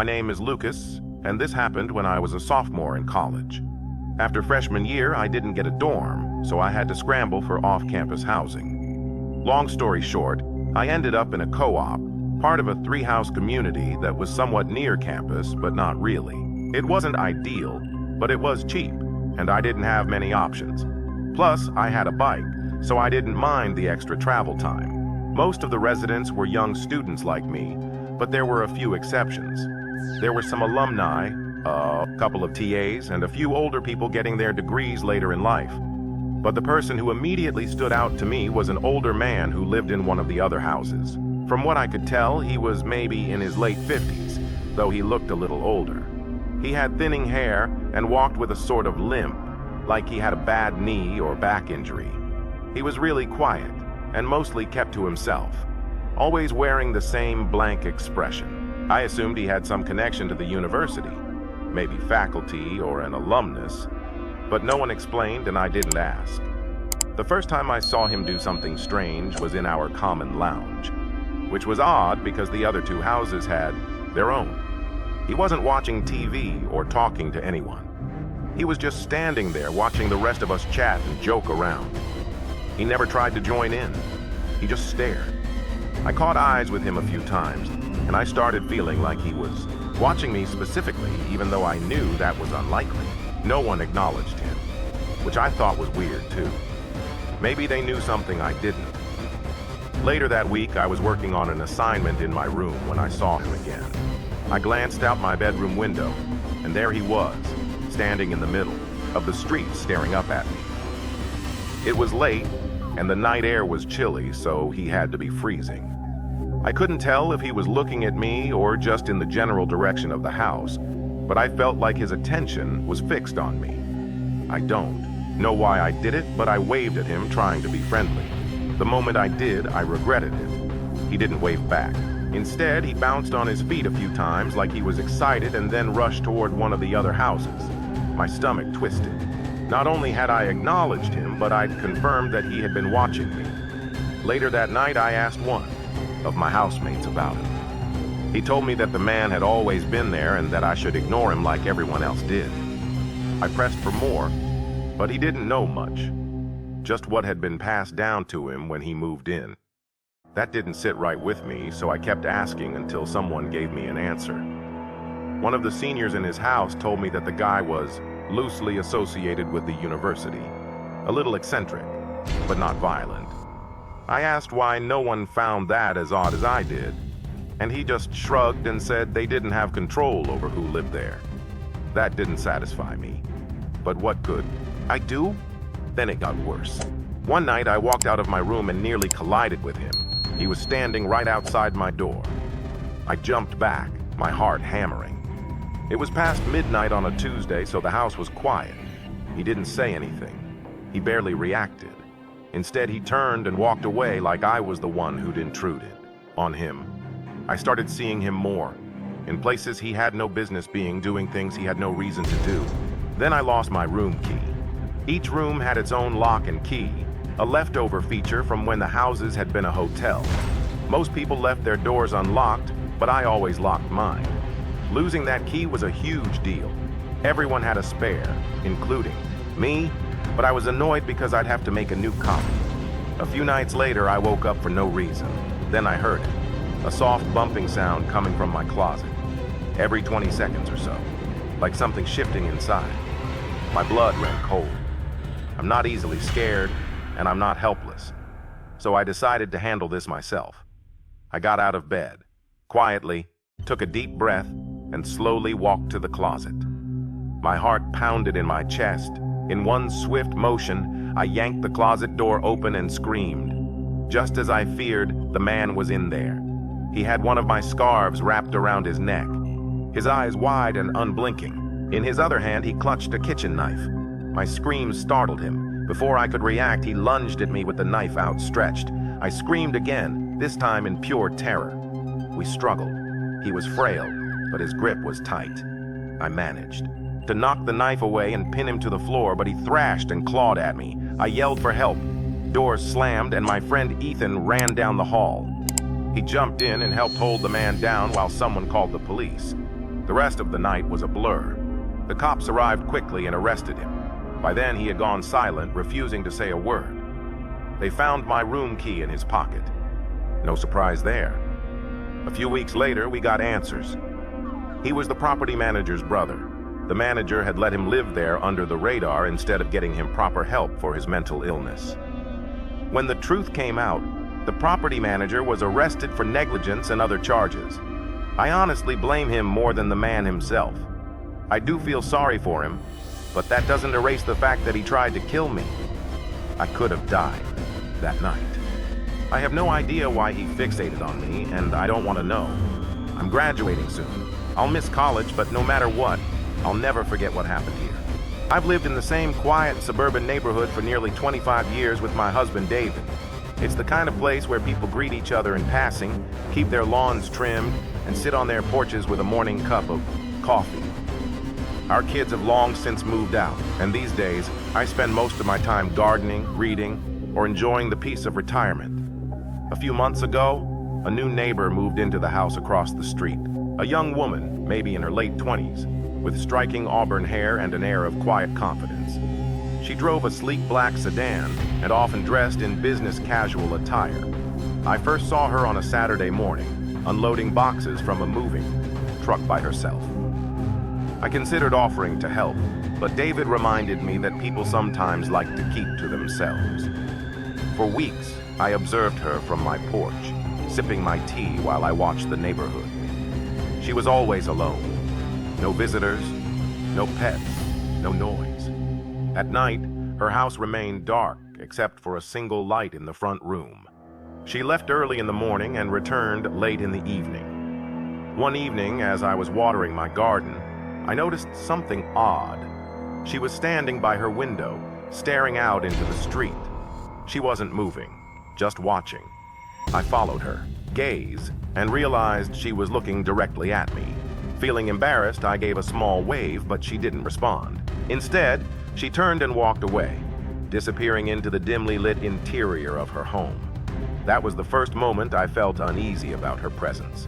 name is Lucas, and this happened when I was a sophomore in college. After freshman year, I didn't get a dorm, so I had to scramble for off-campus housing. Long story short, I ended up in a co-op, part of a three-house community that was somewhat near campus, but not really. It wasn't ideal, but it was cheap, and I didn't have many options. Plus, I had a bike, so I didn't mind the extra travel time. Most of the residents were young students like me, but there were a few exceptions. There were some alumni, a couple of TAs, and a few older people getting their degrees later in life. But the person who immediately stood out to me was an older man who lived in one of the other houses. From what I could tell, he was maybe in his late 50s, though he looked a little older. He had thinning hair and walked with a sort of limp, like he had a bad knee or back injury. He was really quiet and mostly kept to himself, always wearing the same blank expression. I assumed he had some connection to the university, maybe faculty or an alumnus, but no one explained and I didn't ask. The first time I saw him do something strange was in our common lounge, which was odd because the other two houses had their own. He wasn't watching TV or talking to anyone. He was just standing there watching the rest of us chat and joke around. He never tried to join in. He just stared. I caught eyes with him a few times, and I started feeling like he was watching me specifically, even though I knew that was unlikely. No one acknowledged him, which I thought was weird too. Maybe they knew something I didn't. Later that week, I was working on an assignment in my room when I saw him again. I glanced out my bedroom window, and there he was, standing in the middle of the street staring up at me. It was late, and the night air was chilly, so he had to be freezing. I couldn't tell if he was looking at me or just in the general direction of the house, but I felt like his attention was fixed on me. I don't know why I did it, but I waved at him, trying to be friendly. The moment I did, I regretted it. He didn't wave back. Instead, he bounced on his feet a few times like he was excited and then rushed toward one of the other houses. My stomach twisted. Not only had I acknowledged him, but I'd confirmed that he had been watching me. Later that night, I asked one of my housemates about him. He told me that the man had always been there and that I should ignore him like everyone else did. I pressed for more, but he didn't know much. Just what had been passed down to him when he moved in. That didn't sit right with me, so I kept asking until someone gave me an answer. One of the seniors in his house told me that the guy was loosely associated with the university, a little eccentric, but not violent. I asked why no one found that as odd as I did, and he just shrugged and said they didn't have control over who lived there. That didn't satisfy me. But what could I do? Then it got worse. One night I walked out of my room and nearly collided with him. He was standing right outside my door. I jumped back, my heart hammering. It was past midnight on a Tuesday, so the house was quiet. He didn't say anything. He barely reacted. Instead, he turned and walked away like I was the one who'd intruded on him. I started seeing him more, in places he had no business being, doing things he had no reason to do. Then I lost my room key. Each room had its own lock and key, a leftover feature from when the houses had been a hotel. Most people left their doors unlocked, but I always locked mine. Losing that key was a huge deal. Everyone had a spare, including me, but I was annoyed because I'd have to make a new copy. A few nights later, I woke up for no reason. Then I heard it, a soft bumping sound coming from my closet, every 20 seconds or so, like something shifting inside. My blood ran cold. I'm not easily scared, and I'm not helpless. So I decided to handle this myself. I got out of bed, quietly, took a deep breath, and slowly walked to the closet. My heart pounded in my chest. In one swift motion, I yanked the closet door open and screamed. Just as I feared, the man was in there. He had one of my scarves wrapped around his neck, his eyes wide and unblinking. In his other hand, he clutched a kitchen knife. My screams startled him. Before I could react, he lunged at me with the knife outstretched. I screamed again, this time in pure terror. We struggled. He was frail, but his grip was tight. I managed to knock the knife away and pin him to the floor, but he thrashed and clawed at me. I yelled for help. Doors slammed, and my friend Ethan ran down the hall. He jumped in and helped hold the man down while someone called the police. The rest of the night was a blur. The cops arrived quickly and arrested him. By then, he had gone silent, refusing to say a word. They found my room key in his pocket. No surprise there. A few weeks later, we got answers. He was the property manager's brother. The manager had let him live there under the radar instead of getting him proper help for his mental illness. When the truth came out, the property manager was arrested for negligence and other charges. I honestly blame him more than the man himself. I do feel sorry for him, but that doesn't erase the fact that he tried to kill me. I could have died that night. I have no idea why he fixated on me, and I don't want to know. I'm graduating soon. I'll miss college, but no matter what, I'll never forget what happened here. I've lived in the same quiet suburban neighborhood for nearly 25 years with my husband, David. It's the kind of place where people greet each other in passing, keep their lawns trimmed, and sit on their porches with a morning cup of coffee. Our kids have long since moved out, and these days, I spend most of my time gardening, reading, or enjoying the peace of retirement. A few months ago, a new neighbor moved into the house across the street. A young woman, maybe in her late 20s, with striking auburn hair and an air of quiet confidence. She drove a sleek black sedan and often dressed in business casual attire. I first saw her on a Saturday morning, unloading boxes from a moving truck by herself. I considered offering to help, but David reminded me that people sometimes like to keep to themselves. For weeks, I observed her from my porch, sipping my tea while I watched the neighborhood. She was always alone. No visitors, no pets, no noise. At night, her house remained dark except for a single light in the front room. She left early in the morning and returned late in the evening. One evening, as I was watering my garden, I noticed something odd. She was standing by her window, staring out into the street. She wasn't moving, just watching. I followed her gaze and realized she was looking directly at me. Feeling embarrassed, I gave a small wave, but she didn't respond. Instead, she turned and walked away, disappearing into the dimly lit interior of her home. That was the first moment I felt uneasy about her presence.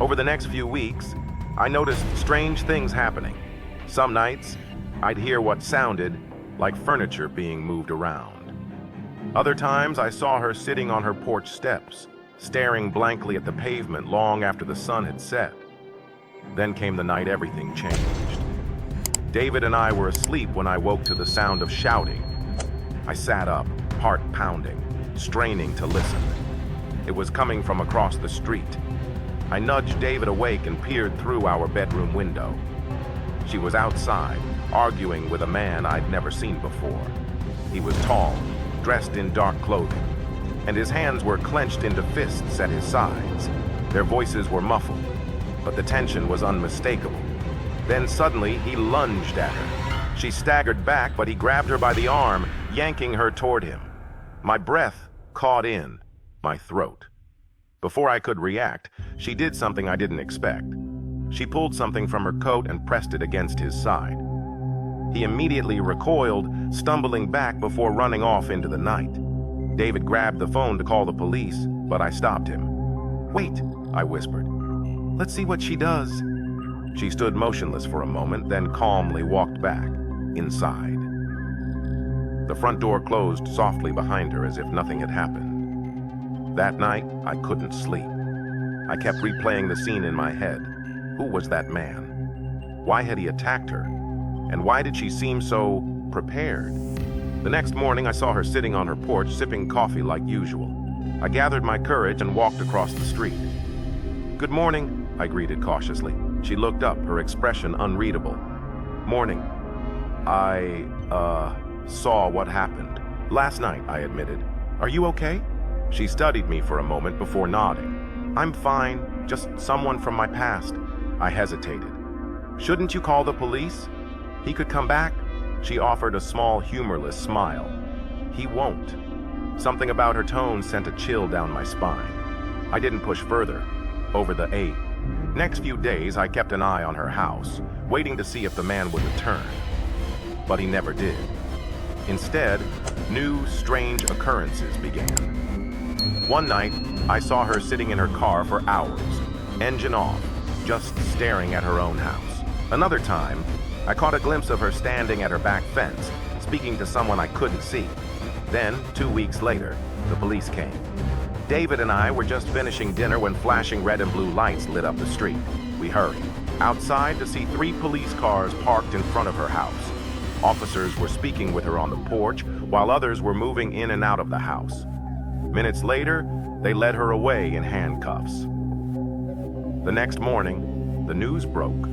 Over the next few weeks, I noticed strange things happening. Some nights, I'd hear what sounded like furniture being moved around. Other times, I saw her sitting on her porch steps, staring blankly at the pavement long after the sun had set. Then came the night everything changed. David and I were asleep when I woke to the sound of shouting. I sat up, heart pounding, straining to listen. It was coming from across the street. I nudged David awake and peered through our bedroom window. She was outside, arguing with a man I'd never seen before. He was tall, dressed in dark clothing, and his hands were clenched into fists at his sides. Their voices were muffled, but the tension was unmistakable. Then suddenly, he lunged at her. She staggered back, but he grabbed her by the arm, yanking her toward him. My breath caught in my throat. Before I could react, she did something I didn't expect. She pulled something from her coat and pressed it against his side. He immediately recoiled, stumbling back before running off into the night. David grabbed the phone to call the police, but I stopped him. "Wait," I whispered. "Let's see what she does." She stood motionless for a moment, then calmly walked back, inside. The front door closed softly behind her as if nothing had happened. That night, I couldn't sleep. I kept replaying the scene in my head. Who was that man? Why had he attacked her? And why did she seem so prepared? The next morning, I saw her sitting on her porch, sipping coffee like usual. I gathered my courage and walked across the street. "Good morning," I greeted cautiously. She looked up, her expression unreadable. "Morning. I saw what happened. Last night," I admitted. "Are you okay?" She studied me for a moment before nodding. "I'm fine, just someone from my past." I hesitated. "Shouldn't you call the police? He could come back?" She offered a small, humorless smile. "He won't." Something about her tone sent a chill down my spine. I didn't push further. Over the 8. Next few days, I kept an eye on her house, waiting to see if the man would return. But he never did. Instead, new, strange occurrences began. One night, I saw her sitting in her car for hours, engine off, just staring at her own house. Another time, I caught a glimpse of her standing at her back fence, speaking to someone I couldn't see. Then, 2 weeks later, the police came. David and I were just finishing dinner when flashing red and blue lights lit up the street. We hurried outside to see 3 police cars parked in front of her house. Officers were speaking with her on the porch, while others were moving in and out of the house. Minutes later, they led her away in handcuffs. The next morning, the news broke.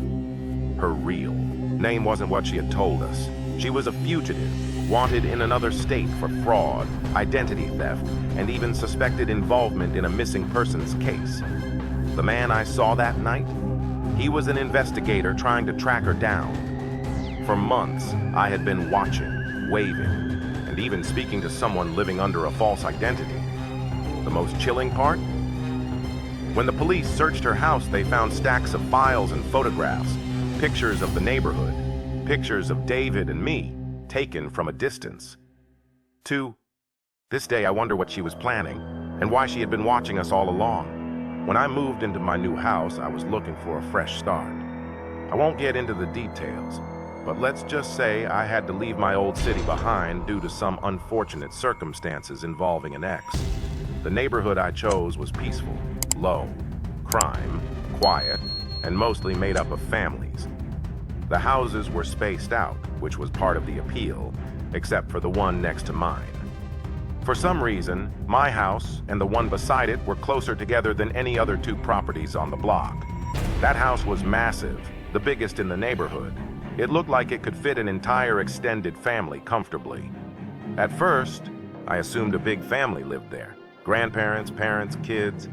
Her real name wasn't what she had told us. She was a fugitive, wanted in another state for fraud, identity theft, and even suspected involvement in a missing persons case. The man I saw that night, he was an investigator trying to track her down. For months, I had been watching, waving, and even speaking to someone living under a false identity. The most chilling part? When the police searched her house, they found stacks of files and photographs, pictures of the neighborhood, pictures of David and me, taken from a distance. To this day, I wonder what she was planning and why she had been watching us all along. When I moved into my new house, I was looking for a fresh start. I won't get into the details, but let's just say I had to leave my old city behind due to some unfortunate circumstances involving an ex. The neighborhood I chose was peaceful, low, crime, quiet, and mostly made up of families. The houses were spaced out, which was part of the appeal, except for the one next to mine. For some reason, my house and the one beside it were closer together than any other 2 properties on the block. That house was massive, the biggest in the neighborhood. It looked like it could fit an entire extended family comfortably. At first, I assumed a big family lived there. Grandparents, parents, kids.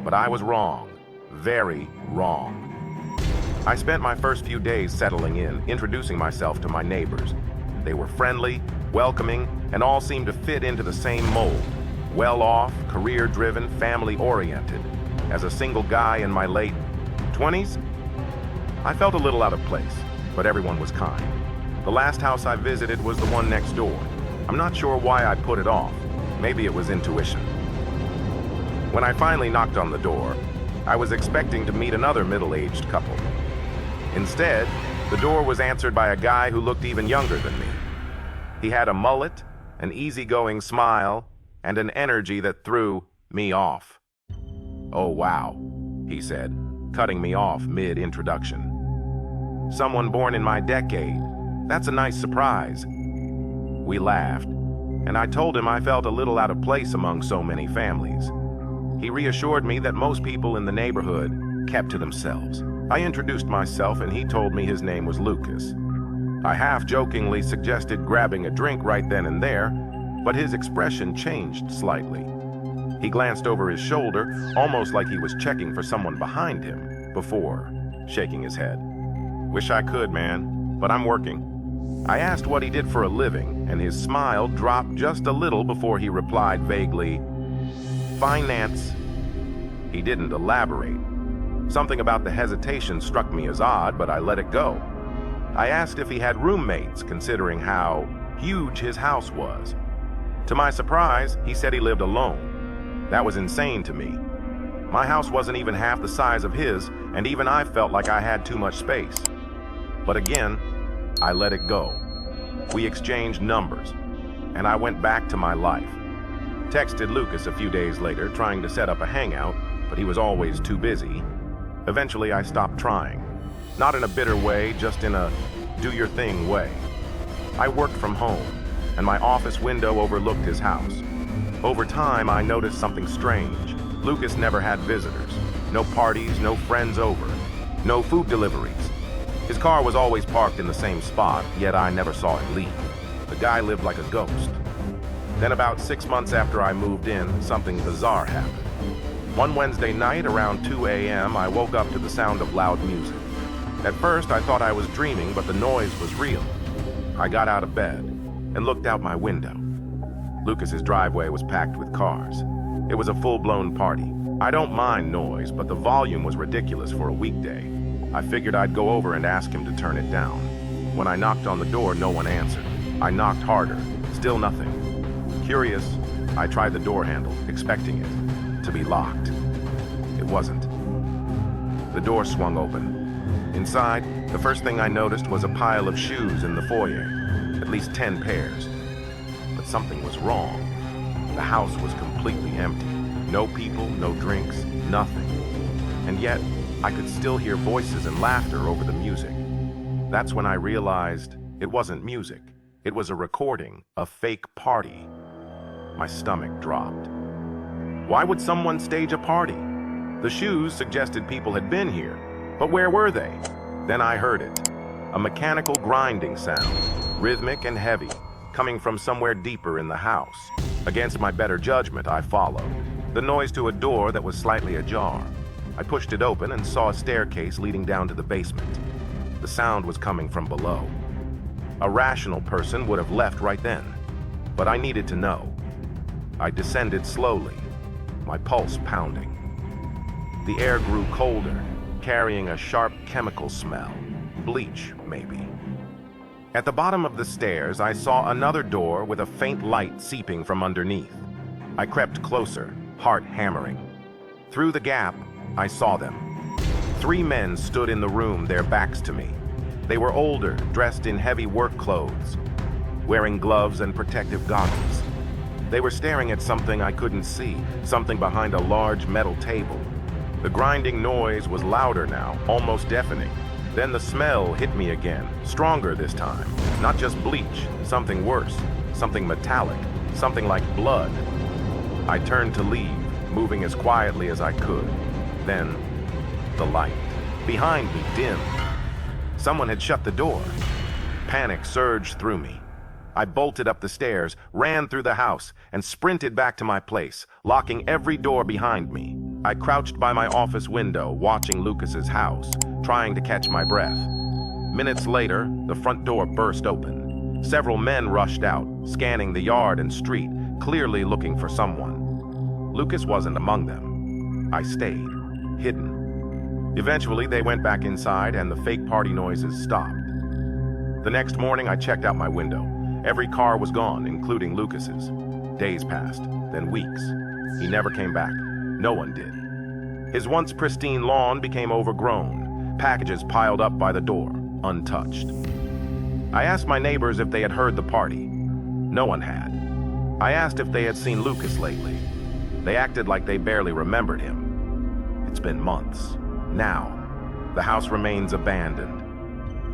But I was wrong. Very wrong. I spent my first few days settling in, introducing myself to my neighbors. They were friendly, welcoming, and all seemed to fit into the same mold. Well-off, career-driven, family-oriented. As a single guy in my late 20s, I felt a little out of place, but everyone was kind. The last house I visited was the one next door. I'm not sure why I put it off. Maybe it was intuition. When I finally knocked on the door, I was expecting to meet another middle-aged couple. Instead, the door was answered by a guy who looked even younger than me. He had a mullet, an easygoing smile, and an energy that threw me off. "Oh, wow," he said, cutting me off mid-introduction. "Someone born in my decade. That's a nice surprise." We laughed, and I told him I felt a little out of place among so many families. He reassured me that most people in the neighborhood kept to themselves. I introduced myself, and he told me his name was Lucas. I half-jokingly suggested grabbing a drink right then and there, but his expression changed slightly. He glanced over his shoulder, almost like he was checking for someone behind him, before shaking his head. "Wish I could, man, but I'm working." I asked what he did for a living, and his smile dropped just a little before he replied vaguely, "Finance." He didn't elaborate. Something about the hesitation struck me as odd, but I let it go. I asked if he had roommates, considering how huge his house was. To my surprise, he said he lived alone. That was insane to me. My house wasn't even half the size of his, and even I felt like I had too much space. But again, I let it go. We exchanged numbers, and I went back to my life. Texted Lucas a few days later, trying to set up a hangout, but he was always too busy. Eventually, I stopped trying. Not in a bitter way, just in a do-your-thing way. I worked from home, and my office window overlooked his house. Over time, I noticed something strange. Lucas never had visitors. No parties, no friends over. No food deliveries. His car was always parked in the same spot, yet I never saw it leave. The guy lived like a ghost. Then about 6 months after I moved in, something bizarre happened. One Wednesday night around 2 a.m., I woke up to the sound of loud music. At first, I thought I was dreaming, but the noise was real. I got out of bed and looked out my window. Lucas's driveway was packed with cars. It was a full-blown party. I don't mind noise, but the volume was ridiculous for a weekday. I figured I'd go over and ask him to turn it down. When I knocked on the door, no one answered. I knocked harder. Still nothing. Curious, I tried the door handle, expecting it to be locked. It wasn't. The door swung open. Inside, the first thing I noticed was a pile of shoes in the foyer, at least 10 pairs. But something was wrong. The house was completely empty. No people, no drinks, nothing. And yet, I could still hear voices and laughter over the music. That's when I realized it wasn't music. It was a recording, a fake party. My stomach dropped. Why would someone stage a party? The shoes suggested people had been here, but where were they? Then I heard it. A mechanical grinding sound, rhythmic and heavy, coming from somewhere deeper in the house. Against my better judgment, I followed. The noise to a door that was slightly ajar. I pushed it open and saw a staircase leading down to the basement. The sound was coming from below. A rational person would have left right then, but I needed to know. I descended slowly, my pulse pounding. The air grew colder, carrying a sharp chemical smell. Bleach, maybe. At the bottom of the stairs, I saw another door with a faint light seeping from underneath. I crept closer, heart hammering. Through the gap, I saw them. 3 men stood in the room, their backs to me. They were older, dressed in heavy work clothes, wearing gloves and protective goggles. They were staring at something I couldn't see, something behind a large metal table. The grinding noise was louder now, almost deafening. Then the smell hit me again, stronger this time. Not just bleach, something worse, something metallic, something like blood. I turned to leave, moving as quietly as I could. Then, the light. Behind me dimmed. Someone had shut the door. Panic surged through me. I bolted up the stairs, ran through the house, and sprinted back to my place, locking every door behind me. I crouched by my office window, watching Lucas's house, trying to catch my breath. Minutes later, the front door burst open. Several men rushed out, scanning the yard and street, clearly looking for someone. Lucas wasn't among them. I stayed, hidden. Eventually, they went back inside and the fake party noises stopped. The next morning, I checked out my window. Every car was gone, including Lucas's. Days passed, then weeks. He never came back. No one did. His once pristine lawn became overgrown, packages piled up by the door, untouched. I asked my neighbors if they had heard the party. No one had. I asked if they had seen Lucas lately. They acted like they barely remembered him. It's been months. Now, the house remains abandoned.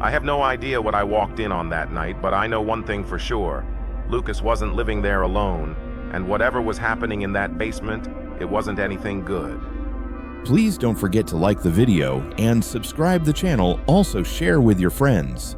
I have no idea what I walked in on that night, but I know one thing for sure. Lucas wasn't living there alone, and whatever was happening in that basement, it wasn't anything good. Please don't forget to like the video and subscribe the channel. Also share with your friends.